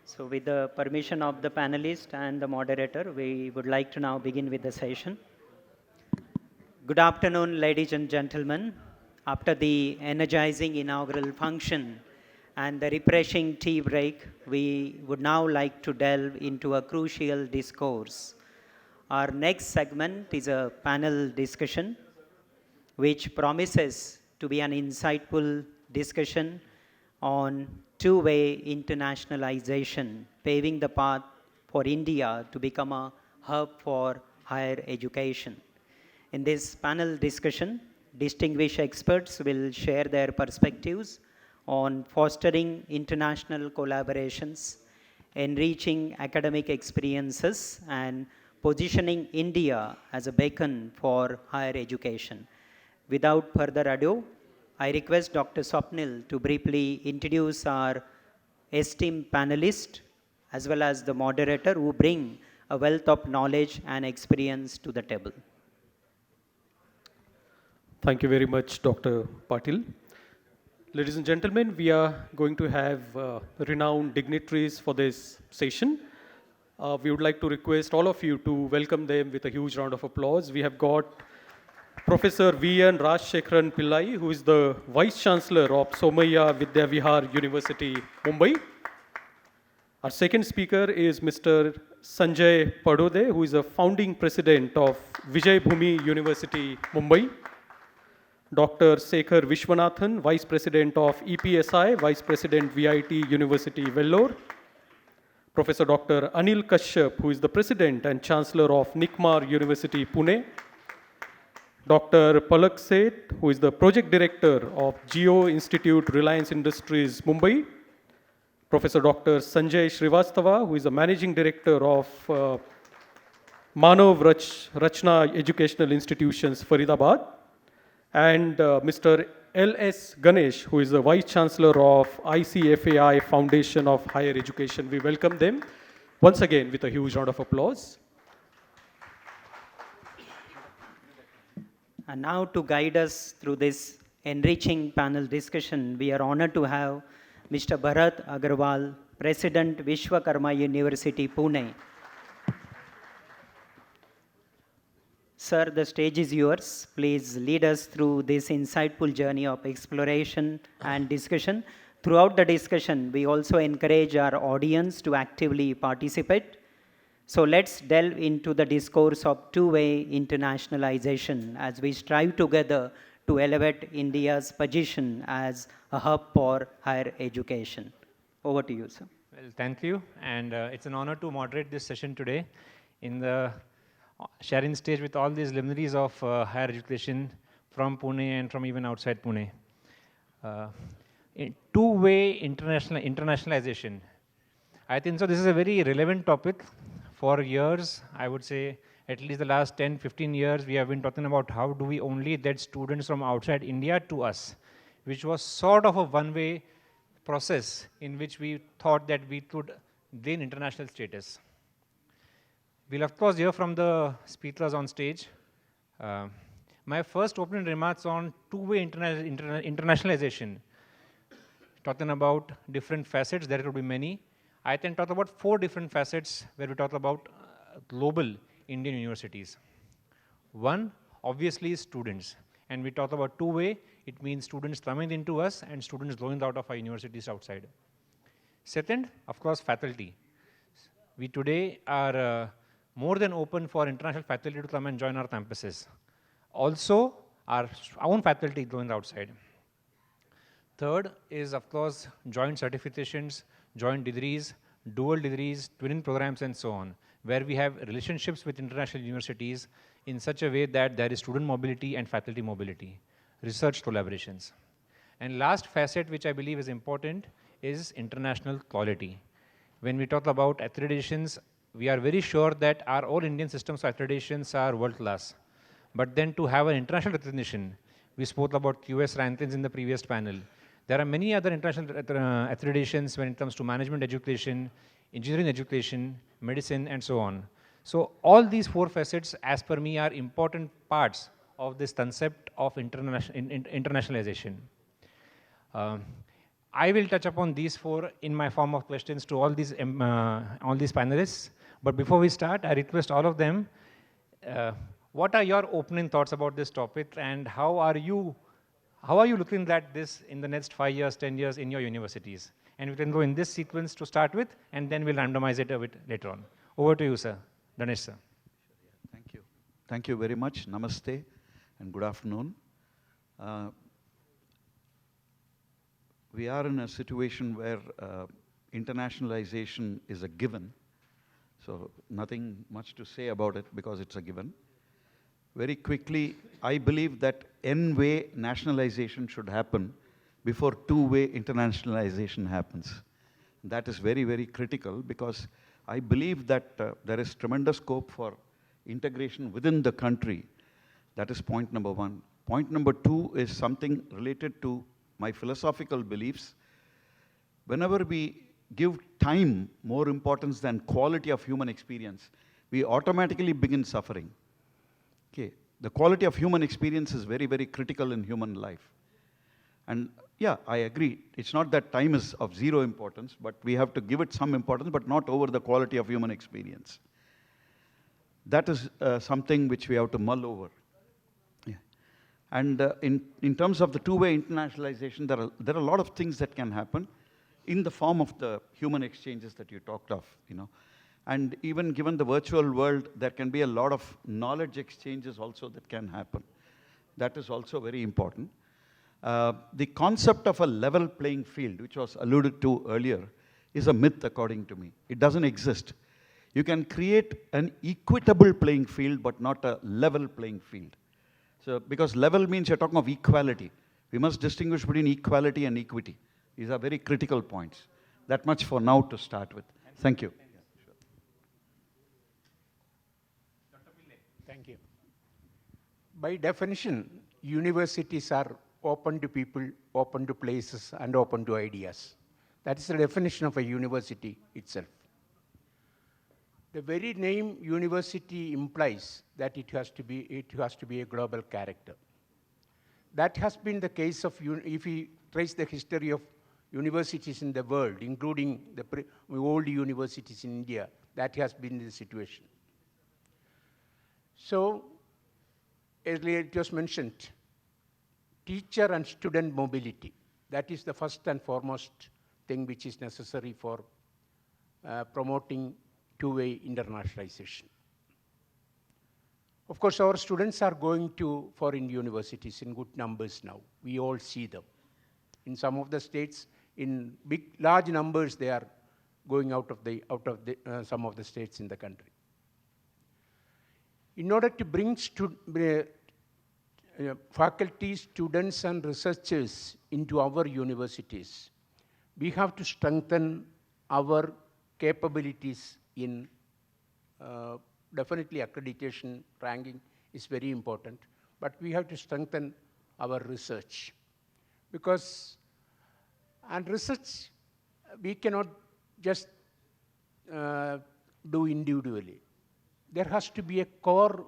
So with the permission of the panelist and the moderator, we would like to now begin with the session. Good afternoon, ladies and gentlemen. After the energizing inaugural function and the refreshing tea break, we would now like to delve into a crucial discourse. Our next segment is a panel discussion, which promises to be an insightful discussion on two-way internationalization, paving the path for India to become a hub for higher education. In this panel discussion, distinguished experts will share their perspectives on fostering international collaborations, enriching academic experiences, and positioning India as a beacon for higher education. Without further ado, I request Dr. Swapnil to briefly introduce our esteemed panelist as well as the moderator who bring a wealth of knowledge and experience to the table. Thank you very much, Dr. Patil. Ladies and gentlemen, we are going to have renowned dignitaries for this session. We would like to request all of you to welcome them with a huge round of applause. We have got Professor V.N. Rajshekharan Pillai, who is the Vice Chancellor of Somaiya Vidya Vihar University, Mumbai. Our second speaker is Mr. Sanjay Padode, who is a founding president of Vijay Bhumi University, Mumbai. Dr. Sekar Viswanathan, Vice President of EPSI, Vice President VIT University, Vellore. Professor Dr. Anil Kashyap, who is the President and Chancellor of Nikmar University, Pune. Dr. Palak Seth, who is the Project Director of Geo Institute, Reliance Industries, Mumbai. Professor Dr. Sanjay Srivastava, who is the Managing Director of Manav Rachna Educational Institutions, Faridabad. And Mr. L.S. Ganesh, who is the Vice Chancellor of ICFAI Foundation of Higher Education. We welcome them once again with a huge round of applause. And now to guide us through this enriching panel discussion, we are honored to have Mr. Bharat Agarwal, President, Vishwakarma University, Pune. Sir, the stage is yours. Please lead us through this insightful journey of exploration and discussion. Throughout the discussion, we also encourage our audience to actively participate. So let's delve into the discourse of two-way internationalization as we strive together to elevate India's position as a hub for higher education. Over to you, sir. Well, thank you. And it's an honor to moderate this session today in the sharing stage with all these luminaries of higher education from Pune and from even outside Pune. Two-way internationalization. I think so this is a very relevant topic. For years, I would say at least the last 10, 15 years, we have been talking about how do we only get students from outside India to us, which was sort of a one-way process in which we thought that we could gain international status. We'll of course hear from the speakers on stage. My first opening remarks on two-way internationalization, talking about different facets, there will be many. I can talk about 4 different facets where we talk about global Indian universities. One, obviously, is students. And we talk about two-way, it means students coming into us and students going out of our universities outside. Second, of course, faculty. We today are more than open for international faculty to come and join our campuses. Also, our own faculty going outside. Third is, of course, joint certifications, joint degrees, dual degrees, twinning programs, and so on, where we have relationships with international universities in such a way that there is student mobility and faculty mobility, research collaborations. And last facet, which I believe is important, is international quality. When we talk about accreditations, we are very sure that our all Indian systems of accreditations are world-class. But then to have an international recognition, we spoke about QS rankings in the previous panel. There are many other international accreditations when it comes to management education, engineering education, medicine, and so on. So all these 4 facets, as per me, are important parts of this concept of internationalization. I will touch upon these four in my form of questions to all these panelists. But before we start, I request all of them, what are your opening thoughts about this topic, and how are you looking at this in the next 5 years, 10 years in your universities? And we can go in this sequence to start with, and then we'll randomize it a bit later on. Over to you, sir. Danesh, sir. Thank you. Thank you very much. Namaste and good afternoon. We are in a situation where internationalization is a given. So nothing much to say about it because it's a given. Very quickly, I believe that N-way nationalization should happen before two-way internationalization happens. That is very, very critical because I believe that there is tremendous scope for integration within the country. That is point number one. Point number two is something related to my philosophical beliefs. Whenever we give time more importance than quality of human experience, we automatically begin suffering. Okay, the quality of human experience is very, very critical in human life. And yeah, I agree. It's not that time is of zero importance, but we have to give it some importance, but not over the quality of human experience. That is something which we have to mull over. Yeah. And in terms of the two-way internationalization, there are a lot of things that can happen in the form of the human exchanges that you talked of, you know. And even given the virtual world, there can be a lot of knowledge exchanges also that can happen. That is also very important. The concept of a level playing field, which was alluded to earlier, is a myth according to me. It doesn't exist. You can create an equitable playing field, but not a level playing field. So, because level means you're talking of equality. We must distinguish between equality and equity. These are very critical points. That much for now to start with. Thank you. Thank you. By definition, universities are open to people, open to places, and open to ideas. That is the definition of a university itself. The very name university implies that it has to be a global character. That has been the case of, if we trace the history of universities in the world, including the old universities in India, that has been the situation. So, earlier it was mentioned, teacher and student mobility. That is the first and foremost thing which is necessary for promoting two-way internationalization. Of course, our students are going to foreign universities in good numbers now. We all see them. In some of the states, in large numbers, they are going out of some of the states in the country. In order to bring faculty, students, and researchers into our universities, we have to strengthen our capabilities in definitely accreditation, ranking is very important, but we have to strengthen our research. Because, and research, we cannot just do individually. There has to be a core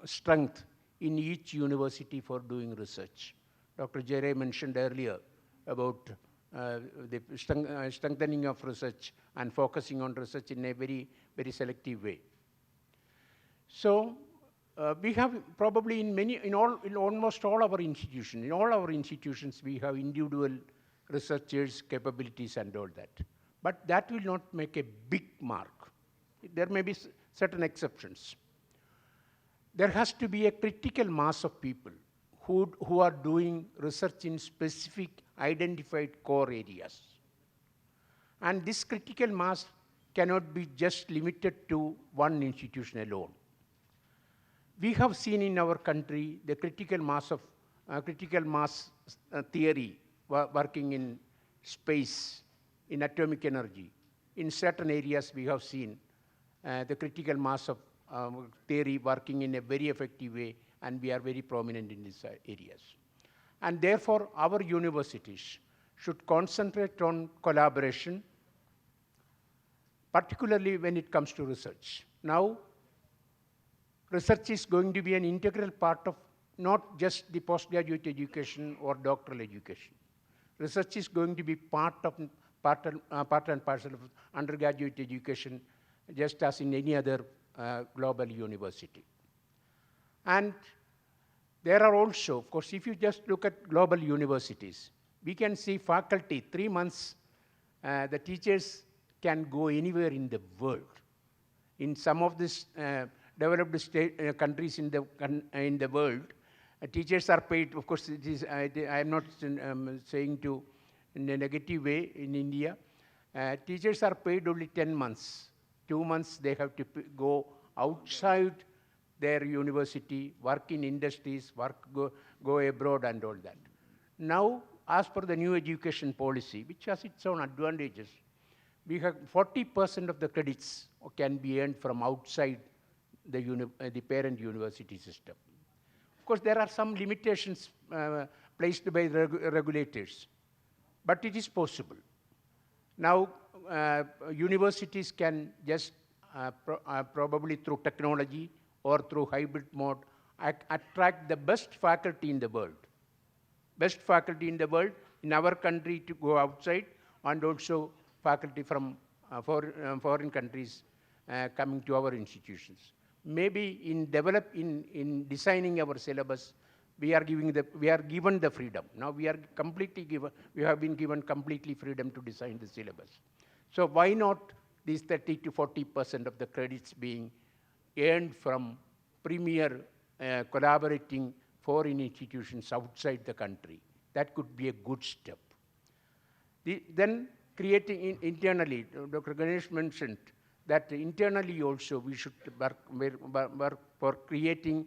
strength in each university for doing research. Dr. Jere mentioned earlier about the strengthening of research and focusing on research in a very, very selective way. So we have probably in almost all our institutions, in all our institutions, we have individual researchers' capabilities and all that. But that will not make a big mark. There may be certain exceptions. There has to be a critical mass of people who are doing research in specific identified core areas. And this critical mass cannot be just limited to one institution alone. We have seen in our country the critical mass theory working in space, in atomic energy. In certain areas we have seen the critical mass of theory working in a very effective way, and we are very prominent in these areas. And therefore, our universities should concentrate on collaboration, particularly when it comes to research. Now, research is going to be an integral part of not just the postgraduate education or doctoral education. Research is going to be part and parcel of undergraduate education, just as in any other global university. And there are also, of course, if you just look at global universities, we can see faculty, 3 months, the teachers can go anywhere in the world. In some of these developed countries in the world, teachers are paid, of course, it is, I am not saying to in a negative way in India. Teachers are paid only 10 months. 2 months they have to go outside their university, work in industries, go abroad and all that. Now, as per the new education policy, which has its own advantages, we have 40% of the credits can be earned from outside the parent university system. Of course, there are some limitations placed by the regulators, but it is possible. Now, universities can just probably through technology or through hybrid mode attract the best faculty in the world. Best faculty in the world in our country to go outside, and also faculty from foreign countries coming to our institutions. Maybe in designing our syllabus, we are given the freedom. Now we have been given completely freedom to design the syllabus. So why not these 30 to 40% of the credits being earned from premier collaborating foreign institutions outside the country? That could be a good step. Then creating internally, Dr. Ganesh mentioned that internally also we should work for creating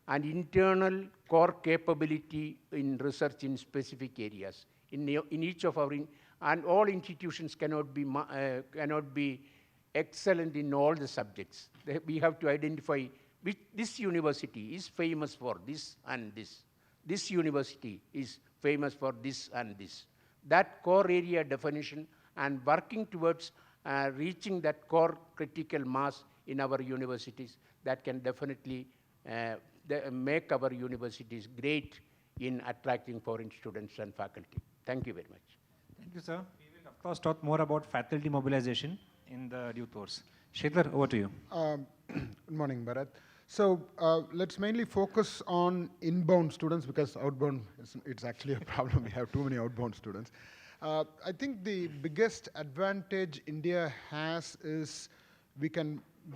an internal core capability in research in specific areas. In each of our, and all institutions cannot be excellent in all the subjects. We have to identify which this university is famous for this and this. This university is famous for this and this. That core area definition and working towards reaching that core critical mass in our universities, that can definitely make our universities great in attracting foreign students and faculty. Thank you very much. Thank you, sir. We will, of course, talk more about faculty mobilization in the due course. Shekhar, over to you. Good morning, Bharat. So let's mainly focus on inbound students, because outbound, it's actually a problem. We have too many outbound students. I think the biggest advantage India has is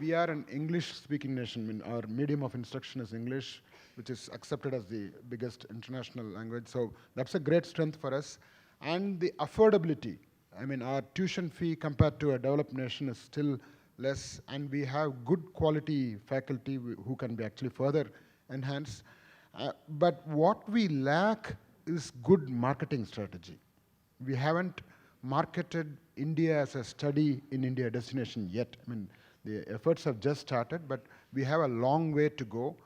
we are an English-speaking nation. I mean, our medium of instruction is English, which is accepted as the biggest international language. So that's a great strength for us. And the affordability. I mean, our tuition fee compared to a developed nation is still less, and we have good quality faculty who can be actually further enhanced. But what we lack is good marketing strategy. We haven't marketed India as a study in India destination yet. I mean, the efforts have just started, but we have a long way to go.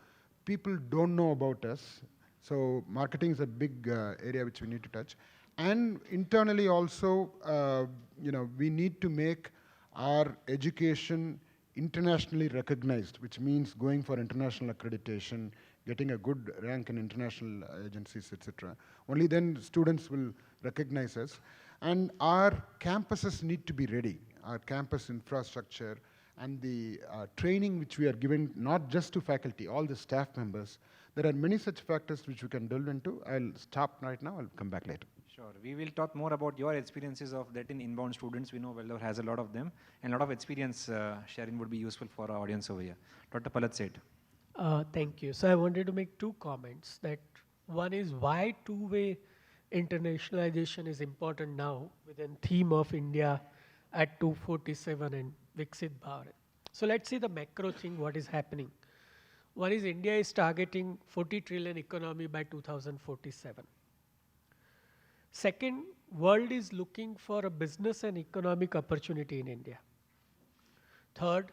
People don't know about us, so marketing is a big area which we need to touch. And internally also, we need to make our education internationally recognized, which means going for international accreditation, getting a good rank in international agencies, etc. Only then students will recognize us. And our campuses need to be ready. Our campus infrastructure and the training which we are giving, not just to faculty, all the staff members. There are many such factors which we can delve into. I'll stop right now. I'll come back later. Sure. We will talk more about your experiences of that in inbound students. We know Vellore has a lot of them, and a lot of experience sharing would be useful for our audience over here. Dr. Palat Seth. Thank you. So I wanted to make two comments. That one is why two-way internationalization is important now within theme of India at 247 and Viksit Bharat. So let's see the macro thing, what is happening. One is India is targeting 40 trillion economy by 2047. Second, world is looking for a business and economic opportunity in India. Third,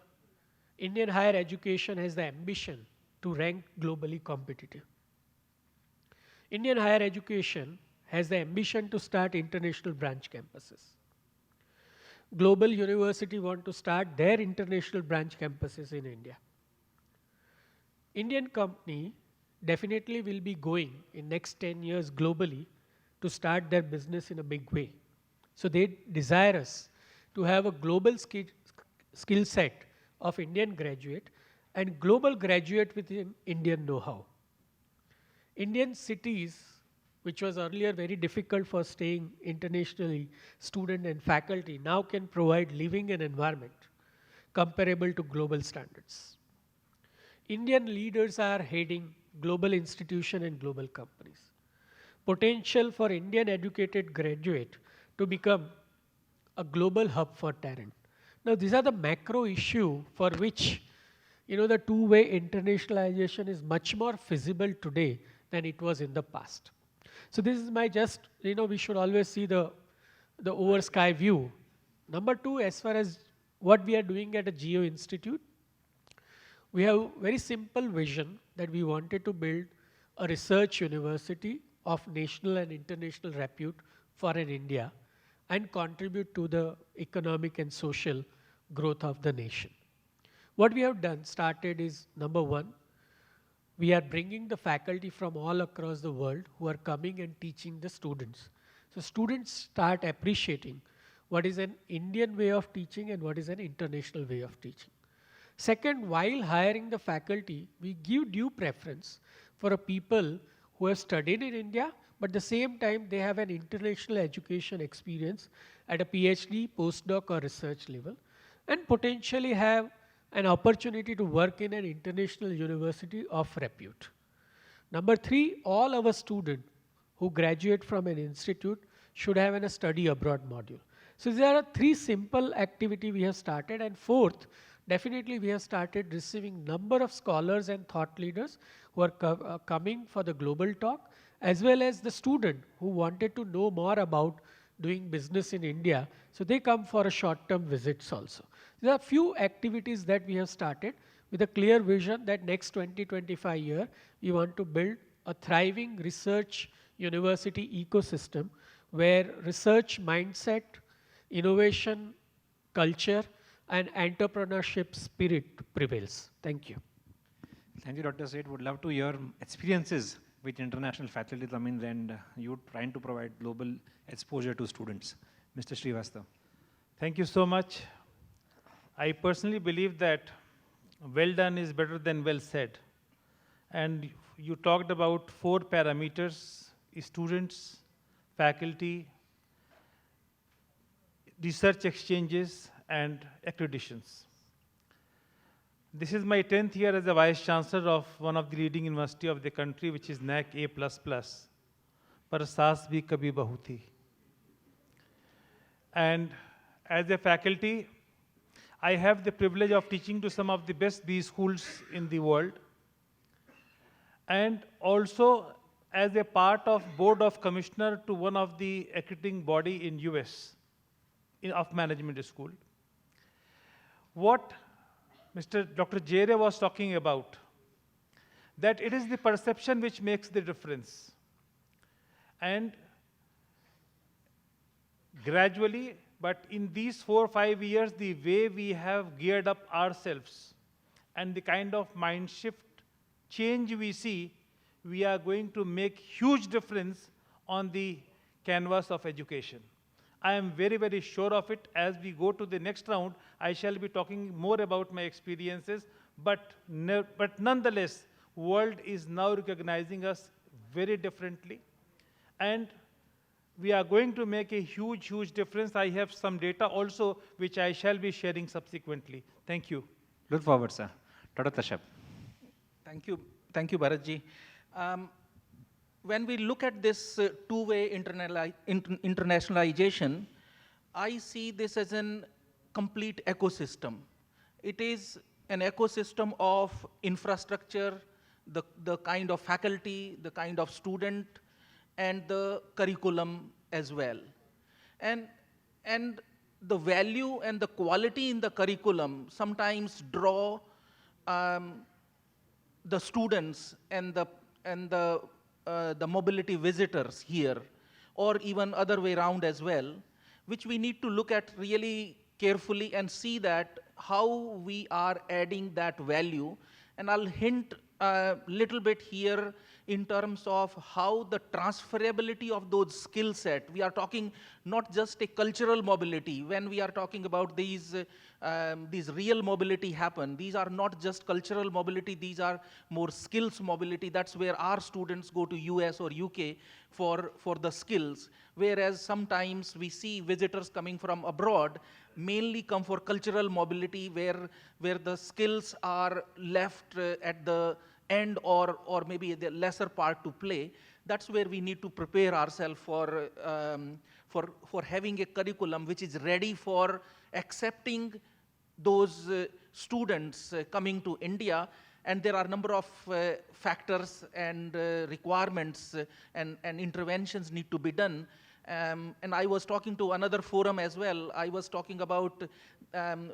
Indian higher education has the ambition to rank globally competitive. Indian higher education has the ambition to start international branch campuses. Global university want to start their international branch campuses in India. Indian company definitely will be going in next 10 years globally to start their business in a big way. So they desire us to have a global skill set of Indian graduate and global graduate with Indian know-how. Indian cities, which was earlier very difficult for staying internationally student and faculty, now can provide living and environment comparable to global standards. Indian leaders are heading global institutions and global companies. Potential for Indian educated graduate to become a global hub for talent. Now these are the macro issue for which the two-way internationalization is much more feasible today than it was in the past. So this is my we should always see the over sky view. Number two, as far as what we are doing at a Geo Institute, we have very simple vision that we wanted to build a research university of national and international repute for an India and contribute to the economic and social growth of the nation. What we have started is, number one, we are bringing the faculty from all across the world who are coming and teaching the students. So students start appreciating what is an Indian way of teaching and what is an international way of teaching. Second, while hiring the faculty, we give due preference for a people who have studied in India, but at the same time they have an international education experience at a PhD, postdoc or research level, and potentially have an opportunity to work in an international university of repute. Number three, all our students who graduate from an institute should have a study abroad module. So there are three simple activities we have started, and fourth, definitely we have started receiving number of scholars and thought leaders who are coming for the global talk, as well as the student who wanted to know more about doing business in India. So they come for a short-term visits also. There are few activities that we have started with a clear vision that next 20-25 years, we want to build a thriving research university ecosystem where research mindset, innovation, culture, and entrepreneurship spirit prevails. Thank you. Thank you, Dr. Seth. Would love to hear experiences with international faculty coming and you trying to provide global exposure to students. Mr. Srivastava. Thank you so much. I personally believe that well done is better than well said. And you talked about 4 parameters: students, faculty, research exchanges, and accreditations. This is my 10th year as a Vice Chancellor of one of the leading university of the country, which is NAC A++. Par saas bhi kabhi bahu thi. And as a faculty, I have the privilege of teaching to some of the best B schools in the world. And also as a part of Board of Commissioner to one of the accrediting body in US of management school. What Dr. Jere was talking about, that it is the perception which makes the difference. And gradually, but in these 4 or 5 years, the way we have geared up ourselves and the kind of mind shift change we see, we are going to make huge difference on the canvas of education. I am very, very sure of it. As we go to the next round, I shall be talking more about my experiences, but nonetheless, world is now recognizing us very differently. And we are going to make a huge, huge difference. I have some data also, which I shall be sharing subsequently. Thank you. Look forward, sir. Dr. Tashabh. Thank you, Bharatji. When we look at this two-way internationalization, I see this as a complete ecosystem. It is an ecosystem of infrastructure, the kind of faculty, the kind of student, and the curriculum as well. And the value and the quality in the curriculum sometimes draw the students and the mobility visitors here, or even other way around as well, which we need to look at really carefully and see that how we are adding that value. And I'll hint a little bit here in terms of how the transferability of those skill set, we are talking not just a cultural mobility. When we are talking about these real mobility happen, these are not just cultural mobility, these are more skills mobility. That's where our students go to US or UK for the skills. Whereas sometimes we see visitors coming from abroad mainly come for cultural mobility where the skills are left at the end or maybe the lesser part to play. That's where we need to prepare ourselves for having a curriculum which is ready for accepting those students coming to India. And there are a number of factors and requirements and interventions need to be done. And I was talking to another forum as well. I was talking about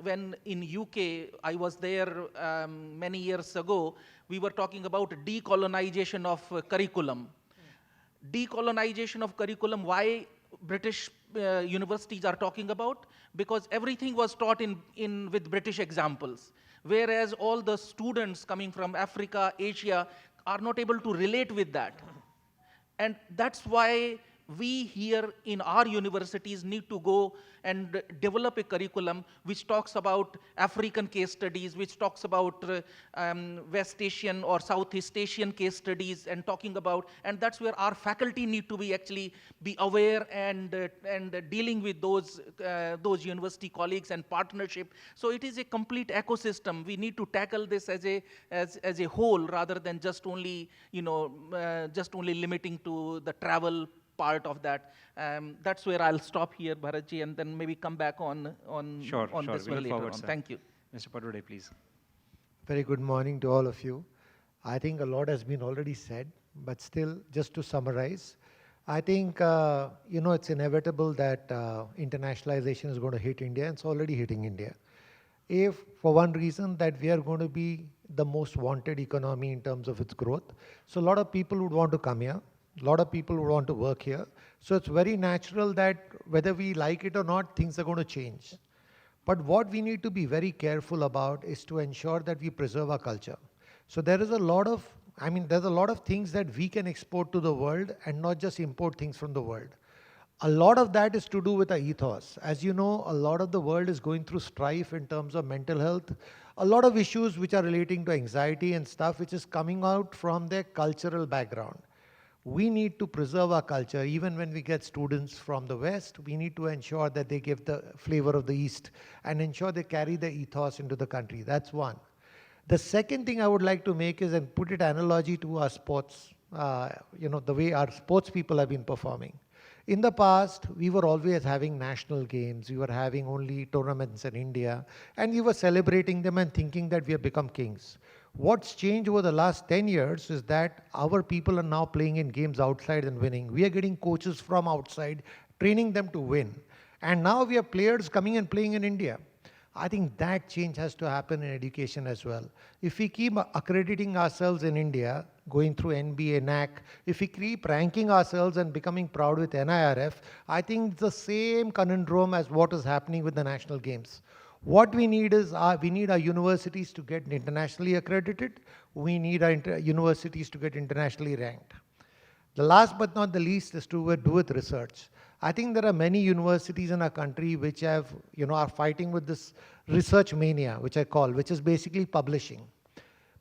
when in UK, I was there many years ago, we were talking about decolonization of curriculum. Decolonization of curriculum, why British universities are talking about? Because everything was taught with British examples, whereas all the students coming from Africa, Asia are not able to relate with that. And that's why we here in our universities need to go and develop a curriculum which talks about African case studies, which talks about West Asian or Southeast Asian case studies and talking about, and that's where our faculty need to be actually be aware and dealing with those university colleagues and partnership. So it is a complete ecosystem. We need to tackle this as a whole rather than just only, just only limiting to the travel part of that. That's where I'll stop here, Bharatji, and then maybe come back on this one later on. Thank you. Mr. Padode, please. Very good morning to all of you. I think a lot has been already said, but still, just to summarize, I think, it's inevitable that internationalization is going to hit India, and it's already hitting India. If, for one reason, that we are going to be the most wanted economy in terms of its growth, so a lot of people would want to come here. A lot of people would want to work here. So it's very natural that whether we like it or not, things are going to change. But what we need to be very careful about is to ensure that we preserve our culture. So there is a lot of, there's a lot of things that we can export to the world and not just import things from the world. A lot of that is to do with our ethos. As you know, a lot of the world is going through strife in terms of mental health. A lot of issues which are relating to anxiety and stuff which is coming out from their cultural background. We need to preserve our culture. Even when we get students from the West, we need to ensure that they give the flavor of the East and ensure they carry the ethos into the country. That's one. The second thing I would like to make is, and put it analogy to our sports, the way our sports people have been performing. In the past, we were always having national games. We were having only tournaments in India, and we were celebrating them and thinking that we have become kings. What's changed over the last 10 years is that our people are now playing in games outside and winning. We are getting coaches from outside, training them to win. And now we have players coming and playing in India. I think that change has to happen in education as well. If we keep accrediting ourselves in India, going through NBA, NAC, if we keep ranking ourselves and becoming proud with NIRF, I think it's the same conundrum as what is happening with the national games. What we need is, we need our universities to get internationally accredited. We need our universities to get internationally ranked. The last but not the least is to do with research. I think there are many universities in our country which have, are fighting with this research mania, which I call, which is basically publishing.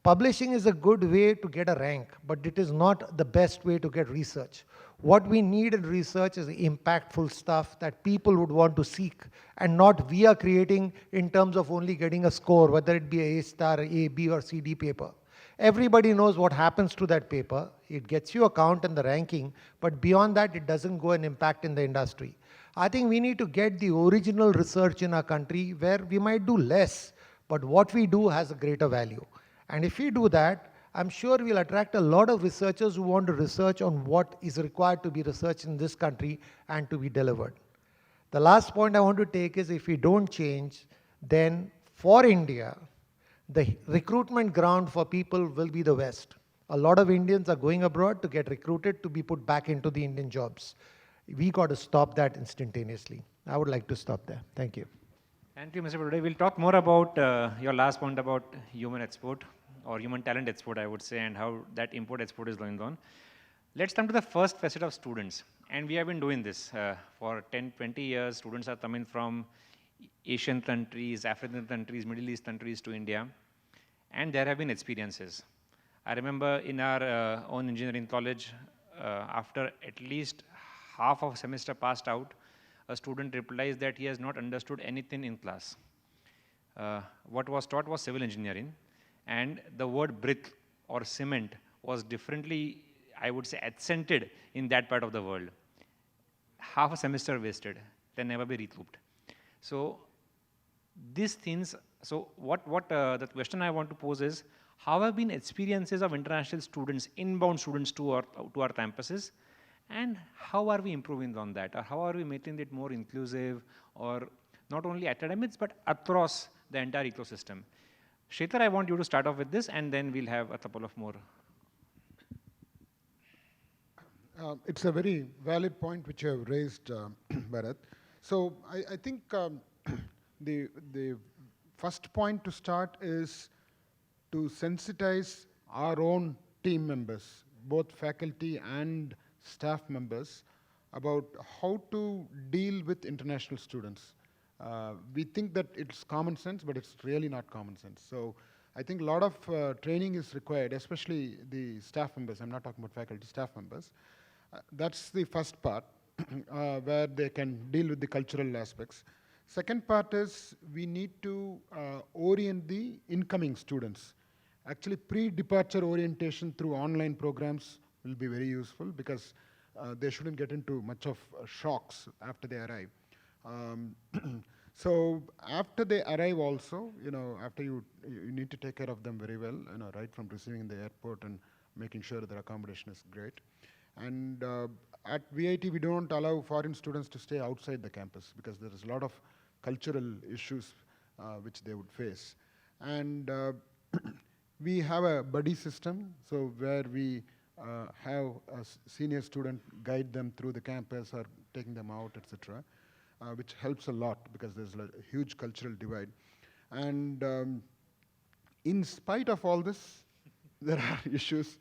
Publishing is a good way to get a rank, but it is not the best way to get research. What we need in research is impactful stuff that people would want to seek, and not we are creating in terms of only getting a score, whether it be a A-star, A, B, or C, D paper. Everybody knows what happens to that paper. It gets you a count in the ranking, but beyond that, it doesn't go and impact in the industry. I think we need to get the original research in our country where we might do less, but what we do has a greater value. And if we do that, I'm sure we'll attract a lot of researchers who want to research on what is required to be researched in this country and to be delivered. The last point I want to take is, if we don't change, then for India, the recruitment ground for people will be the West. A lot of Indians are going abroad to get recruited to be put back into the Indian jobs. We got to stop that instantaneously. I would like to stop there. Thank you. Thank you, Mr. Padode. We'll talk more about your last point about human export or human talent export, I would say, and how that import-export is going on. Let's come to the first facet of students. And we have been doing this for 10, 20 years. Students are coming from Asian countries, African countries, Middle East countries to India. And there have been experiences. I remember in our own engineering college, after at least half of a semester passed out, a student replies that he has not understood anything in class. What was taught was civil engineering, and the word brick or cement was differently, I would say, accented in that part of the world. Half a semester wasted, can never be recouped. So these things, so the question I want to pose is, how have been experiences of international students, inbound students to our campuses, and how are we improving on that? Or how are we making it more inclusive, or not only academics, but across the entire ecosystem? Shekhar, I want you to start off with this, and then we'll have a couple of more. It's a very valid point which you have raised, Bharat. So I think the first point to start is to sensitize our own team members, both faculty and staff members, about how to deal with international students. We think that it's common sense, but it's really not common sense. So I think a lot of training is required, especially the staff members. I'm not talking about faculty, staff members. That's the first part, where they can deal with the cultural aspects. Second part is we need to orient the incoming students. Actually, pre-departure orientation through online programs will be very useful, because they shouldn't get into much of shocks after they arrive. So after they arrive also, after you need to take care of them very well, right from receiving in the airport and making sure their accommodation is great. And at VIT, we don't allow foreign students to stay outside the campus, because there is a lot of cultural issues which they would face. And we have a buddy system, so where we have a senior student guide them through the campus or taking them out, etc., which helps a lot, because there's a huge cultural divide. And in spite of all this, there are issues.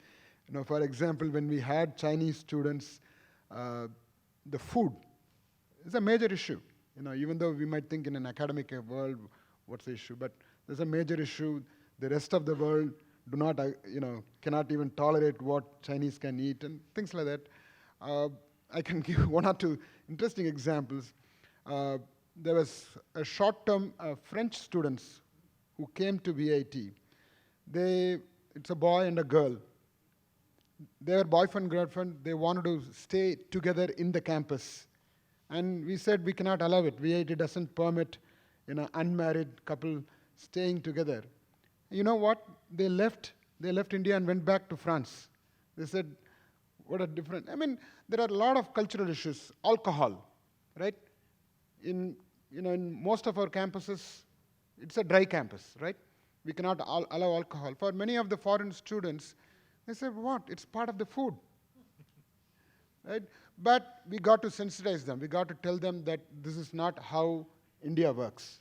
For example, when we had Chinese students, the food is a major issue. Even though we might think in an academic world, what's the issue? But there's a major issue. The rest of the world do not, cannot even tolerate what Chinese can eat and things like that. I can give one or two interesting examples. There was a short-term French students who came to VIT. It's a boy and a girl. They were boyfriend, girlfriend. They wanted to stay together in the campus. And we said we cannot allow it. VIT doesn't permit unmarried couple staying together. You know what? They left India and went back to France. They said, what a different, there are a lot of cultural issues. Alcohol, right? In most of our campuses, it's a dry campus, right? We cannot allow alcohol. For many of the foreign students, they said, what? It's part of the food. Right? But we got to sensitize them. We got to tell them that this is not how India works.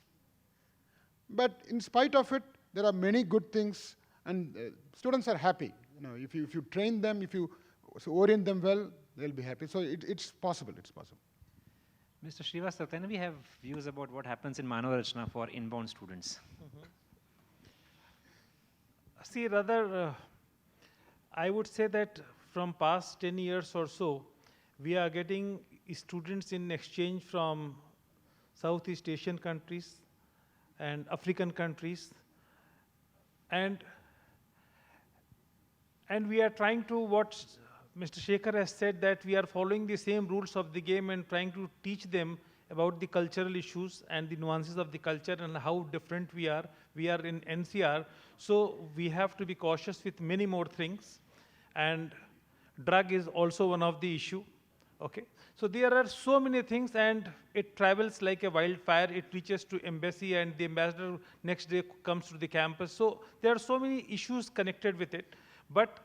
But in spite of it, there are many good things, and students are happy. If you train them, if you orient them well, they'll be happy. So it's possible. It's possible. Mr. Srivastava, can we have views about what happens in Manav Rachna for inbound students? See, rather, I would say that from past 10 years or so, we are getting students in exchange from Southeast Asian countries and African countries. And we are trying to, what Mr. Shekhar has said, that we are following the same rules of the game and trying to teach them about the cultural issues and the nuances of the culture and how different we are. We are in NCR, so we have to be cautious with many more things. And drug is also one of the issue. Okay, so there are so many things, and it travels like a wildfire. It reaches to embassy, and the ambassador next day comes to the campus. So there are so many issues connected with it. But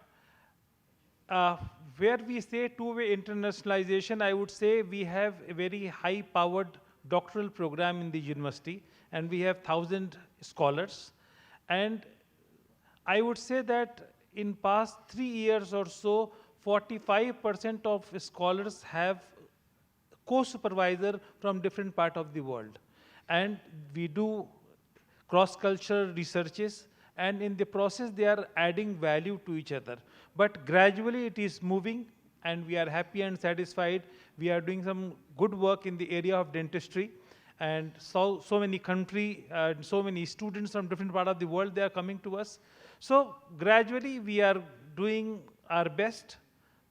where we say two-way internationalization, I would say we have a very high-powered doctoral program in the university, and we have 1,000 scholars. And I would say that in past 3 years or so, 45% of scholars have co-supervisor from different part of the world. And we do cross-cultural researches, and in the process they are adding value to each other. But gradually it is moving, and we are happy and satisfied. We are doing some good work in the area of dentistry, and so many country, so many students from different part of the world, they are coming to us. So gradually we are doing our best,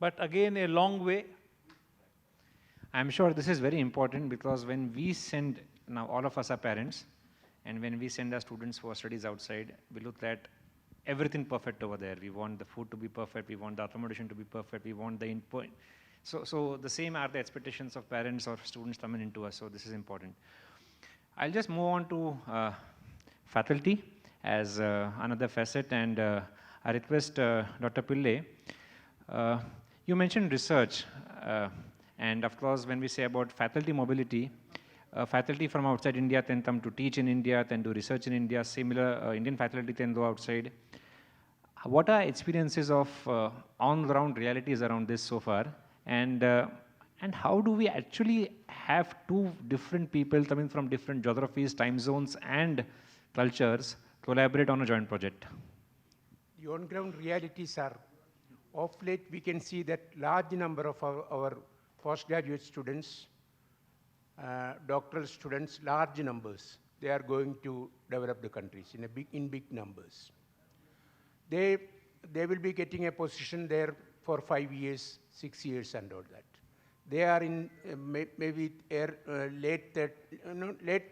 but again a long way. I'm sure this is very important, because when we send, now all of us are parents, and when we send our students for studies outside, we look at everything perfect over there. We want the food to be perfect, we want the accommodation to be perfect, we want the input. So the same are the expectations of parents or students coming into us, so this is important. I'll just move on to faculty as another facet, and I request Dr. Pillai, you mentioned research, and of course when we say about faculty mobility, faculty from outside India then come to teach in India, then do research in India, similar Indian faculty then go outside. What are experiences of on-ground realities around this so far, and how do we actually have two different people coming from different geographies, time zones and cultures collaborate on a joint project? The on-ground realities are, of late we can see that large number of our postgraduate students, doctoral students, large numbers, they are going to develop the countries in big numbers. They will be getting a position there for 5 years, 6 years and all that. They are in maybe late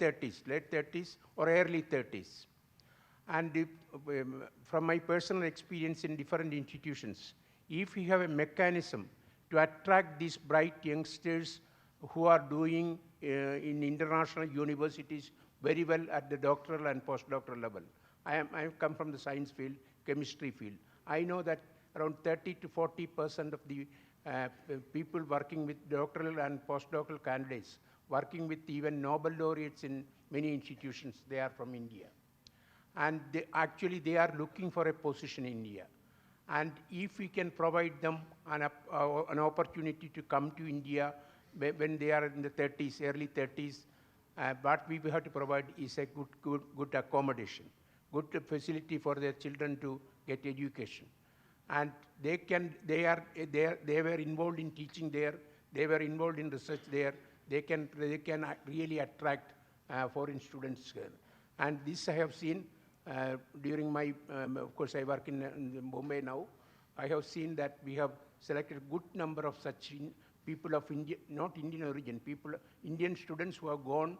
30s or early 30s. And from my personal experience in different institutions, if you have a mechanism to attract these bright youngsters who are doing in international universities very well at the doctoral and postdoctoral level. I have come from the science field, chemistry field. I know that around 30 to 40% of the people working with doctoral and postdoctoral candidates, working with even Nobel laureates in many institutions, they are from India. And they are looking for a position in India. And if we can provide them an opportunity to come to India when they are in the 30s, early 30s, what we have to provide is a good accommodation, good facility for their children to get education. And they were involved in teaching there, they were involved in research there, they can really attract foreign students. And this I have seen during my, of course I work in Bombay now, I have seen that we have selected a good number of such people of India, not Indian origin, Indian students who have gone,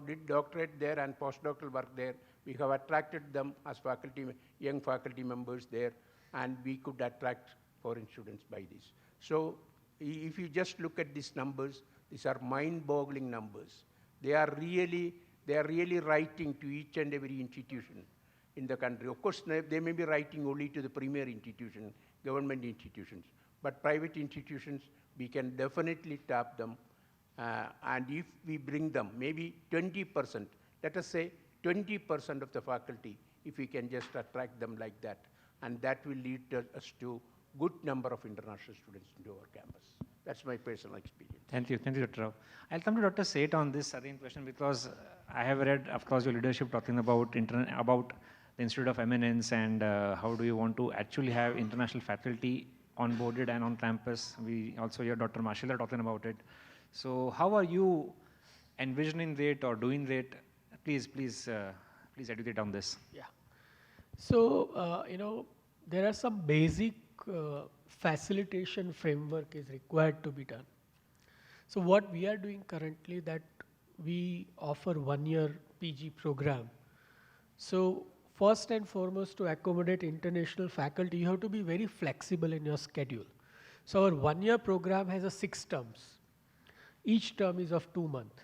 did doctorate there and postdoctoral work there. We have attracted them as faculty, young faculty members there, and we could attract foreign students by this. So if you just look at these numbers, these are mind-boggling numbers. They are really writing to each and every institution in the country. Of course, they may be writing only to the premier institution, government institutions, but private institutions, we can definitely tap them. And if we bring them, maybe 20%, let us say 20% of the faculty, if we can just attract them like that, and that will lead us to good number of international students into our campus. That's my personal experience. Thank you, Dr. Rao. I'll come to Dr. Seth on this again question, because I have read, of course, your leadership talking about the Institute of Eminence, and how do you want to actually have international faculty onboarded and on campus. We also hear Dr. Marshall talking about it. So how are you envisioning that or doing that? Please educate on this. Yeah. So, there are some basic facilitation framework is required to be done. So what we are doing currently, that we offer 1-year PG program. So first and foremost, to accommodate international faculty, you have to be very flexible in your schedule. So our 1-year program has 6 terms. Each term is of 2 months.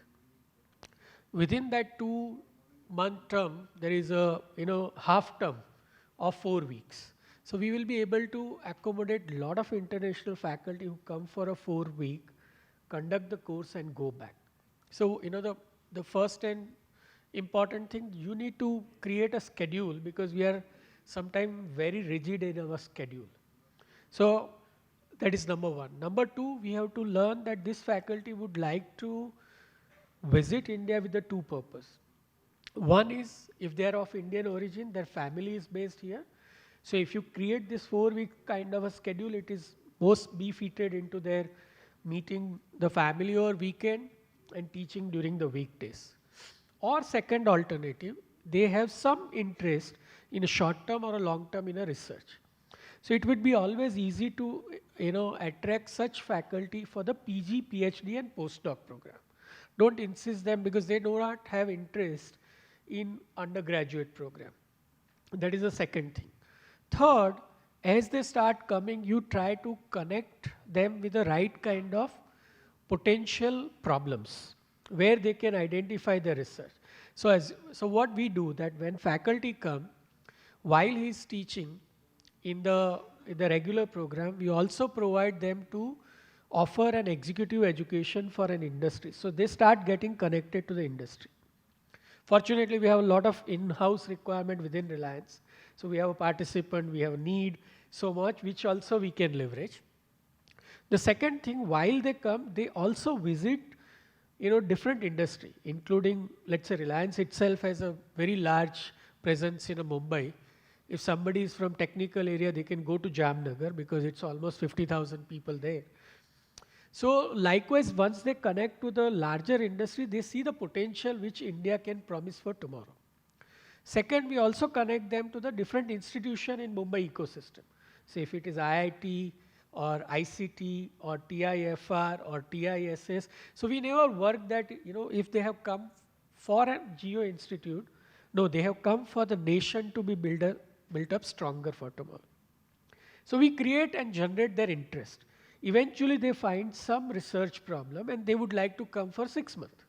Within that 2-month term, there is a half term of 4 weeks. So we will be able to accommodate a lot of international faculty who come for a 4-week, conduct the course and go back. So the first and important thing, you need to create a schedule, because we are sometimes very rigid in our schedule. So that is number one. Number two, we have to learn that this faculty would like to visit India with the two purpose. One is if they are of Indian origin, their family is based here. So if you create this 4-week kind of a schedule, it is most befitted into their meeting the family over weekend and teaching during the weekdays. Or second alternative, they have some interest in a short term or a long term in a research. So it would be always easy to attract such faculty for the PG, PhD and postdoc program. Don't insist them because they do not have interest in undergraduate program. That is the second thing. Third, as they start coming, you try to connect them with the right kind of potential problems where they can identify the research. So what we do that when faculty come, while he is teaching in the regular program, we also provide them to offer an executive education for an industry. So they start getting connected to the industry. Fortunately, we have a lot of in-house requirement within Reliance. So we have a participant, we have a need, so much, which also we can leverage. The second thing, while they come, they also visit different industry, including, let's say, Reliance itself has a very large presence in Mumbai. If somebody is from technical area, they can go to Jamnagar because it's almost 50,000 people there. So likewise, once they connect to the larger industry, they see the potential which India can promise for tomorrow. Second, we also connect them to the different institution in Mumbai ecosystem. So if it is IIT or ICT or TIFR or TISS, so we never work that, if they have come for a Geo Institute, no, they have come for the nation to be built up stronger for tomorrow. So we create and generate their interest. Eventually they find some research problem and they would like to come for 6 months.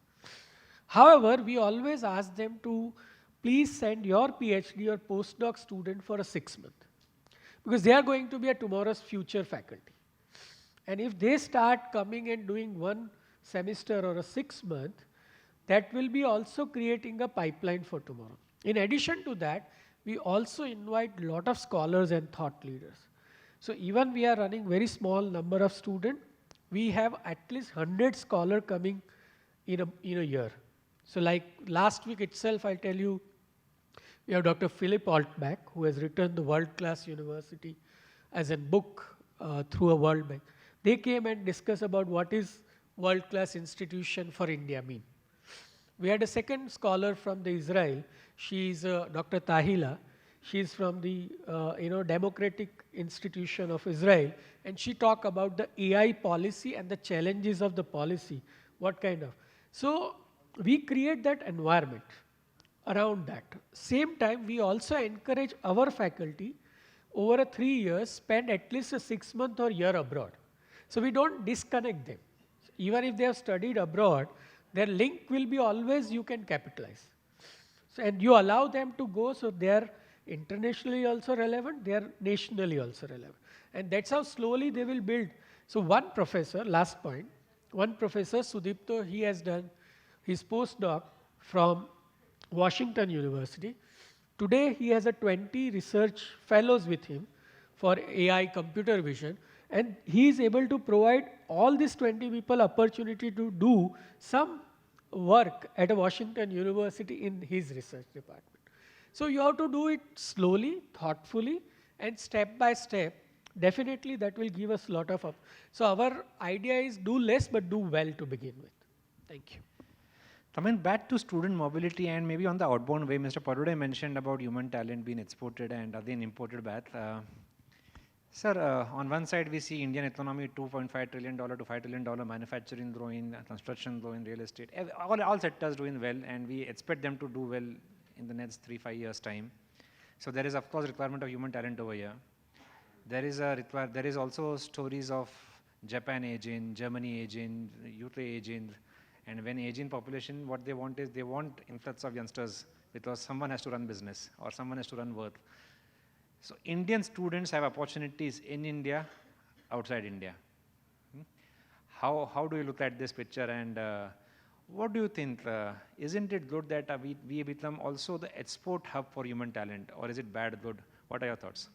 However, we always ask them to please send your PhD or postdoc student for a 6 month because they are going to be a tomorrow's future faculty. And if they start coming and doing 1 semester or a 6 month, that will be also creating a pipeline for tomorrow. In addition to that, we also invite a lot of scholars and thought leaders. So even we are running very small number of students, we have at least 100 scholars coming in a year. So like last week itself, I'll tell you, we have Dr. Philip Altbach, who has written the World-Class University as a book through a World Bank. They came and discussed about what is world-class institution for India mean. We had a second scholar from the Israel. She is Dr. Tahila. She is from the Democratic Institution of Israel, and she talked about the AI policy and the challenges of the policy. What kind of? So we create that environment around that. Same time, we also encourage our faculty over 3 years spend at least a 6 month or year abroad. So we don't disconnect them. Even if they have studied abroad, their link will be always you can capitalize. So, and you allow them to go so they are internationally also relevant, they are nationally also relevant. And that's how slowly they will build. So one professor, last point, one professor, Sudipto, he has done his postdoc from Washington University. Today he has a 20 research fellows with him for AI computer vision, and he is able to provide all these 20 people opportunity to do some work at a Washington University in his research department. So you have to do it slowly, thoughtfully, and step by step. Definitely that will give us a lot of. So our idea is do less but do well to begin with. Thank you. Coming back to student mobility and maybe on the outbound way, Mr. Parude mentioned about human talent being exported and again imported back. Sir, on one side we see Indian economy $2.5 trillion to $5 trillion, manufacturing growing, construction growing, real estate, all sectors doing well, and we expect them to do well in the next 3-5 years time. So there is of course requirement of human talent over here. There is also stories of Japan aging, Germany aging, UK aging, and when aging population, what they want is they want influx of youngsters because someone has to run business or someone has to run work. So Indian students have opportunities in India, outside India. How do you look at this picture, and what do you think? Isn't it good that we become also the export hub for human talent, or is it bad good? What are your thoughts?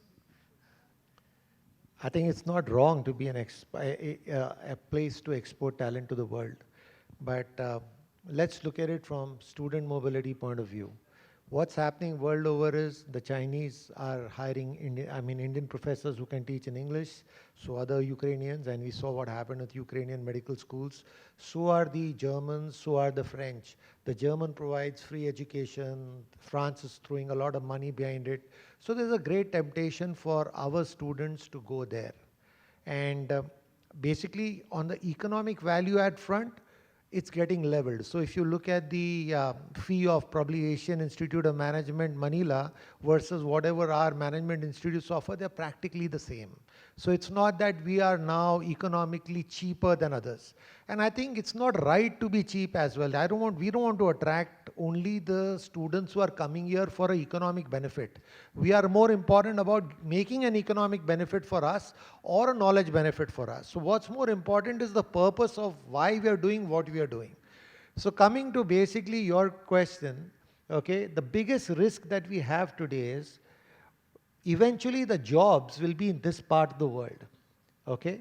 I think it's not wrong to be a place to export talent to the world. But let's look at it from student mobility point of view. What's happening world over is the Chinese are hiring Indian professors who can teach in English, so other Ukrainians, and we saw what happened with Ukrainian medical schools. So are the Germans, so are the French. The German provides free education, France is throwing a lot of money behind it. So there's a great temptation for our students to go there. And basically on the economic value add front, it's getting leveled. So if you look at the fee of probably Asian Institute of Management, Manila, versus whatever our management institutes offer, they're practically the same. So it's not that we are now economically cheaper than others. And I think it's not right to be cheap as well. We don't want to attract only the students who are coming here for an economic benefit. We are more important about making an economic benefit for us or a knowledge benefit for us. So what's more important is the purpose of why we are doing what we are doing. So coming to basically your question, okay, the biggest risk that we have today is eventually the jobs will be in this part of the world, okay?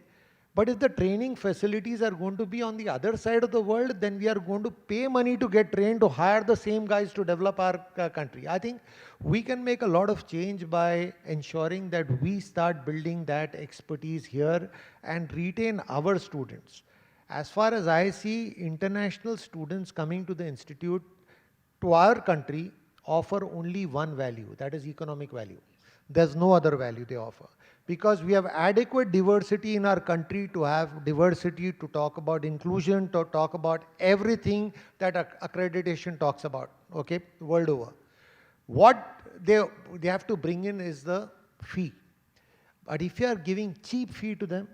But if the training facilities are going to be on the other side of the world, then we are going to pay money to get trained to hire the same guys to develop our country. I think we can make a lot of change by ensuring that we start building that expertise here and retain our students. As far as I see, international students coming to the institute, to our country, offer only one value, that is economic value. There's no other value they offer. Because we have adequate diversity in our country to have diversity to talk about inclusion, to talk about everything that accreditation talks about, okay, world over. What they have to bring in is the fee. But if you are giving cheap fee to them,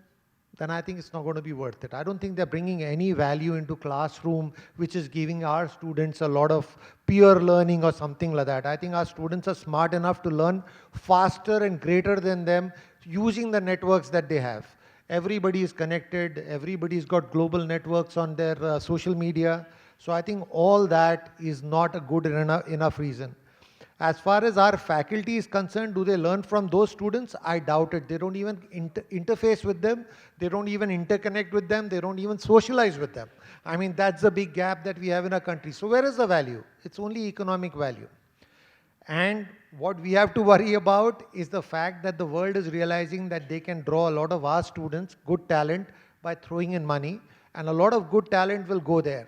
then I think it's not going to be worth it. I don't think they're bringing any value into classroom, which is giving our students a lot of peer learning or something like that. I think our students are smart enough to learn faster and greater than them using the networks that they have. Everybody is connected. Everybody's got global networks on their social media. So I think all that is not a good enough reason. As far as our faculty is concerned, do they learn from those students? I doubt it. They don't even interface with them. They don't even interconnect with them. They don't even socialize with them. I mean, that's the big gap that we have in our country. So where is the value? It's only economic value. And what we have to worry about is the fact that the world is realizing that they can draw a lot of our students, good talent, by throwing in money. And a lot of good talent will go there.